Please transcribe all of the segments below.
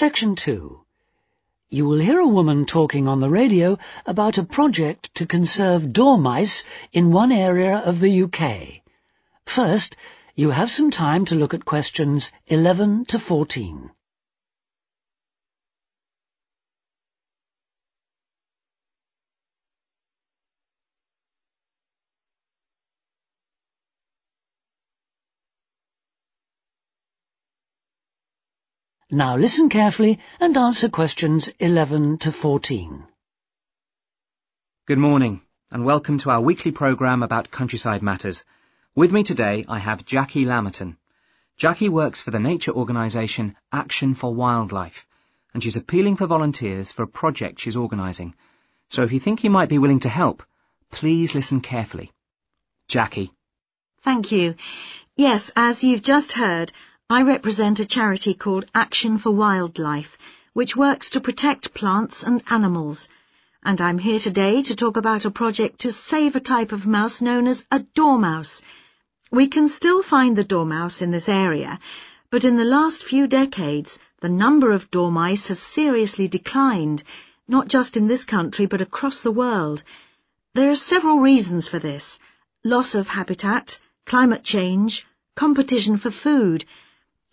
Section 2. You will hear a woman talking on the radio about a project to conserve dormice in one area of the UK. First, you have some time to look at questions 11 to 14. Now listen carefully and answer questions 11 to 14. Good morning and welcome to our weekly programme about countryside matters. With me today I have Jackie Lammerton. Jackie works for the nature organisation Action for Wildlife and she's appealing for volunteers for a project she's organising. So if you think you might be willing to help, please listen carefully. Jackie. Thank you. Yes, as you've just heard, I represent a charity called Action for Wildlife, which works to protect plants and animals. And I'm here today to talk about a project to save a type of mouse known as a dormouse. We can still find the dormouse in this area, but in the last few decades, the number of dormice has seriously declined, not just in this country but across the world. There are several reasons for this: loss of habitat, climate change, competition for food.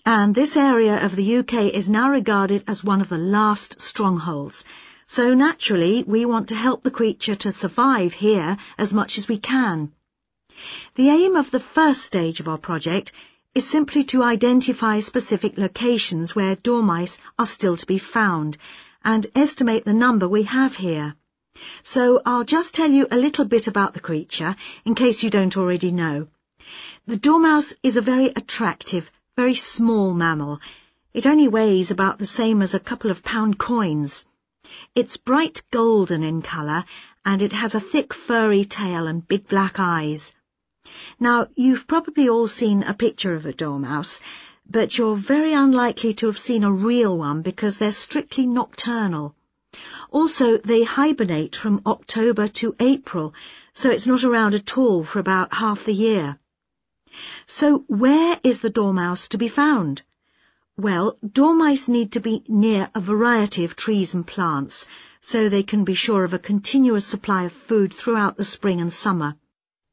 And this area of the UK is now regarded as one of the last strongholds. So naturally, we want to help the creature to survive here as much as we can. The aim of the first stage of our project is simply to identify specific locations where dormice are still to be found and estimate the number we have here. So I'll just tell you a little bit about the creature in case you don't already know. The dormouse is a very attractive, very small mammal. It only weighs about the same as a couple of pound coins. It's bright golden in colour and it has a thick furry tail and big black eyes. Now, you've probably all seen a picture of a dormouse, but you're very unlikely to have seen a real one because they're strictly nocturnal. Also, they hibernate from October to April, so it's not around at all for about half the year. So where is the dormouse to be found? Well, dormice need to be near a variety of trees and plants, so they can be sure of a continuous supply of food throughout the spring and summer.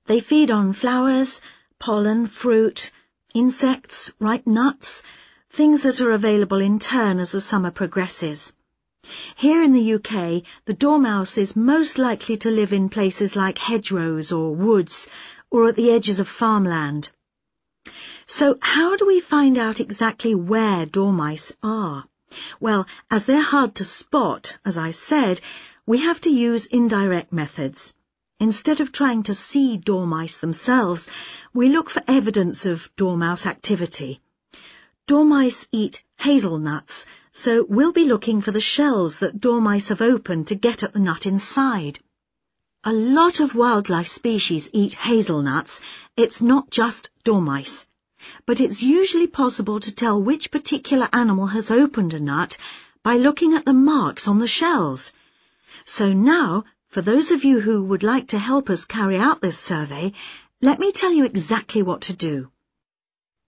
They feed on flowers, pollen, fruit, insects, ripe nuts, things that are available in turn as the summer progresses. Here in the UK, the dormouse is most likely to live in places like hedgerows or woods, or at the edges of farmland. So how do we find out exactly where dormice are? Well, as they're hard to spot, as I said, we have to use indirect methods. Instead of trying to see dormice themselves, we look for evidence of dormouse activity. Dormice eat hazelnuts, so we'll be looking for the shells that dormice have opened to get at the nut inside. A lot of wildlife species eat hazelnuts. It's not just dormice. But it's usually possible to tell which particular animal has opened a nut by looking at the marks on the shells. So now, for those of you who would like to help us carry out this survey, let me tell you exactly what to do.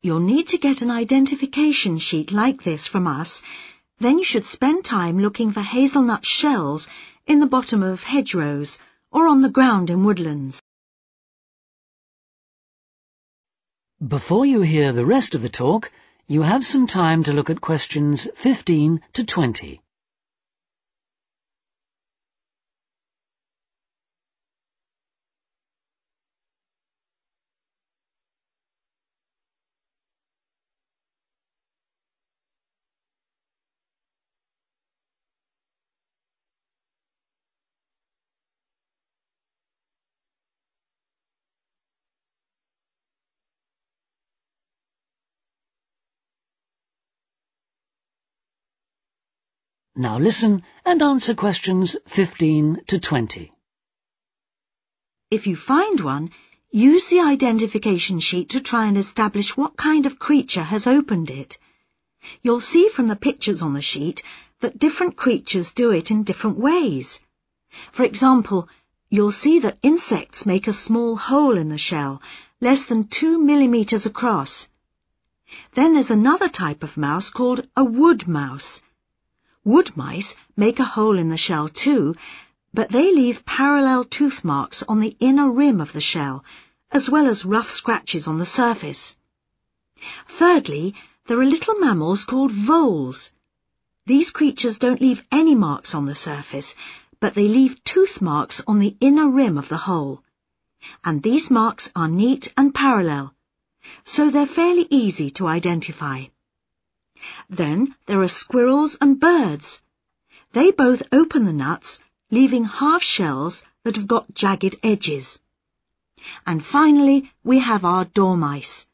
You'll need to get an identification sheet like this from us. Then you should spend time looking for hazelnut shells in the bottom of hedgerows or on the ground in woodlands. Before you hear the rest of the talk, you have some time to look at questions 15 to 20. Now listen and answer questions 15 to 20. If you find one, use the identification sheet to try and establish what kind of creature has opened it. You'll see from the pictures on the sheet that different creatures do it in different ways. For example, you'll see that insects make a small hole in the shell, less than 2 millimeters across. Then there's another type of mouse called a wood mouse. Wood mice make a hole in the shell too, but they leave parallel tooth marks on the inner rim of the shell, as well as rough scratches on the surface. Thirdly, there are little mammals called voles. These creatures don't leave any marks on the surface, but they leave tooth marks on the inner rim of the hole. And these marks are neat and parallel, so they're fairly easy to identify. Then there are squirrels and birds. They both open the nuts, leaving half shells that have got jagged edges. And finally, we have our dormice.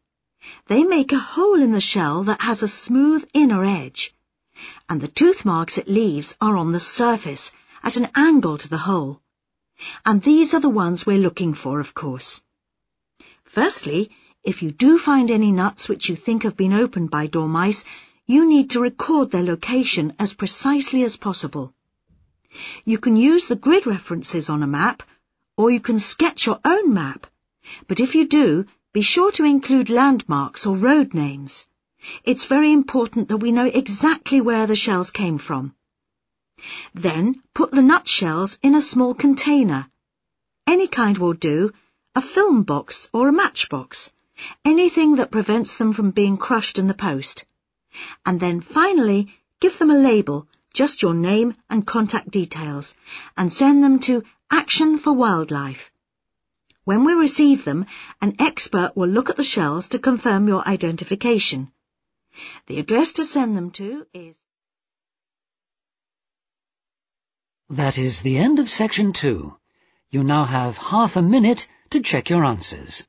They make a hole in the shell that has a smooth inner edge, and the tooth marks it leaves are on the surface, at an angle to the hole. And these are the ones we're looking for, of course. Firstly, if you do find any nuts which you think have been opened by dormice, you need to record their location as precisely as possible. You can use the grid references on a map, or you can sketch your own map, but if you do, be sure to include landmarks or road names. It's very important that we know exactly where the shells came from. Then put the nut shells in a small container. Any kind will do, a film box or a matchbox, anything that prevents them from being crushed in the post. And then finally, give them a label, just your name and contact details, and send them to Action for Wildlife. When we receive them, an expert will look at the shells to confirm your identification. The address to send them to is... That is the end of section 2. You now have half a minute to check your answers.